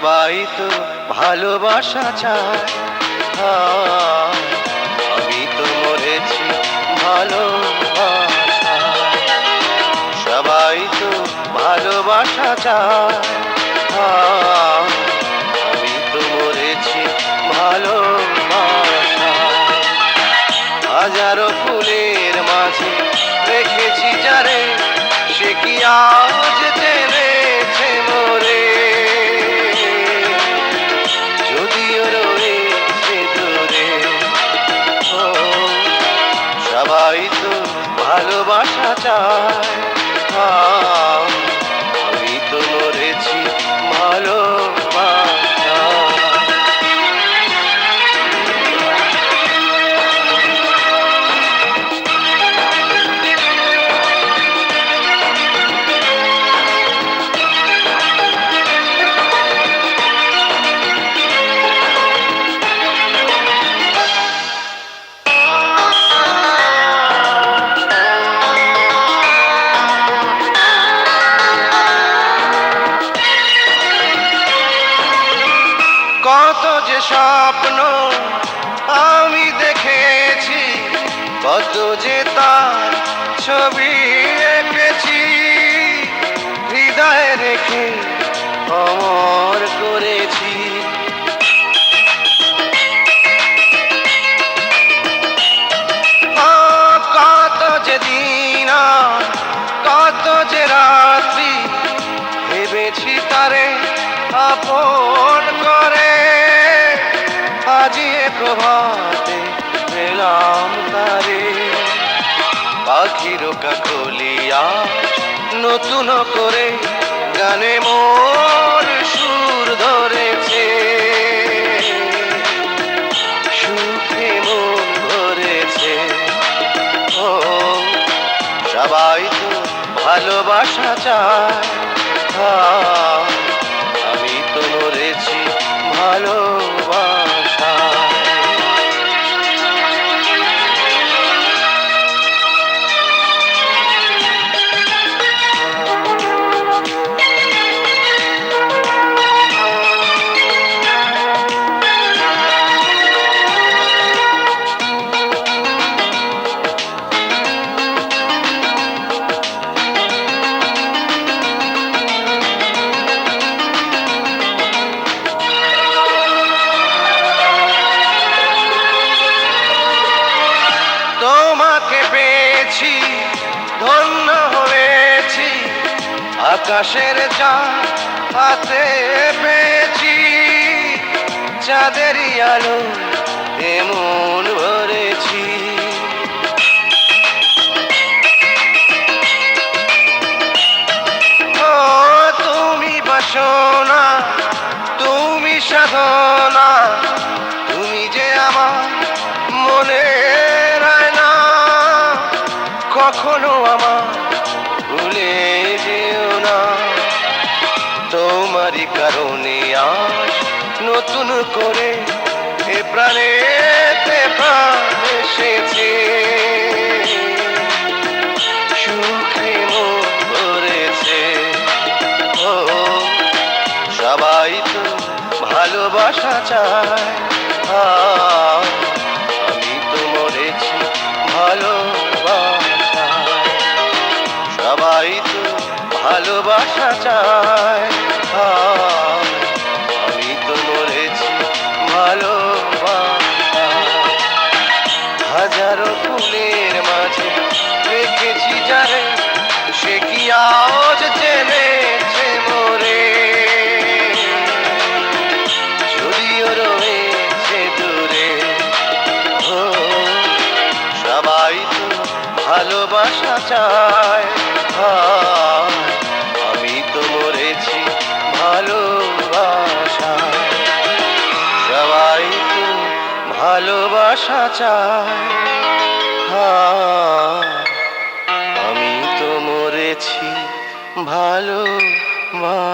সবাই তো ভালোবাসা চায়, আমি তো মরেছি ভালোবাসায়। সবাই তো ভালোবাসা চায়, আমি তো মরেছি ভালোবাসায়। হাজারো ফুলের মাঝে রেখেছি যারে, সে কি আজ জেনেছে মোরে? যদিও রয়েছে দূরে, ও সবাই তো ভালোবাসা চায়, আমি তো মরেছি ভালোবাসায়। কত যে স্বপ্ন আমি দেখেছি, কত যে তার ছবি এঁকেছি, হৃদয়ে রেখে অমর করেছি। কত যে দিন আর কত যে রাত্রি ভেবেছি তারে আপন করে, আজি এ প্রভাতে পেলাম তারে। পাখির কাকলিয়া নতুন করে গানে মোর সুর ধরেছে, সুখে মন ভরেছে। ও সবাই তো ভালোবাসা চায়, আমি তো মরেছি ভালোবাসায়। তোমাকে পেয়েছি, ধন্য হয়েছি, আকাশের চাঁদ হাতে পেয়েছি, চাঁদেরই আলো এমন ভরেছি। ও তুমি বাসনা, তুমি সাধনা, তুমি যে আমার মনে কখনো আমার ভুলে যেও না। তোমারই কারণে আজ নতুন করে এ প্রাণেতে প্রাণ এসেছে, সুখে মন ভরেছে। ও সবাই তো ভালোবাসা চায়, আমি তো মরেছি ভালোবাসায়। সবাই তো ভালোবাসা চায়, আমি তো মরেছি ভালোবাসায়। হাজারো ফুলের মাঝে রেখেছি যারে, সে কি আজ জেনেছে মোরে? যদিও রয়েছে দূরে, ও সবাই তো ভালোবাসা চায়, আমি তো মরেছি ভালোবাসায়। সবাই তো ভালোবাসা চায়, আমি তো মরেছি ভালোবাসায়।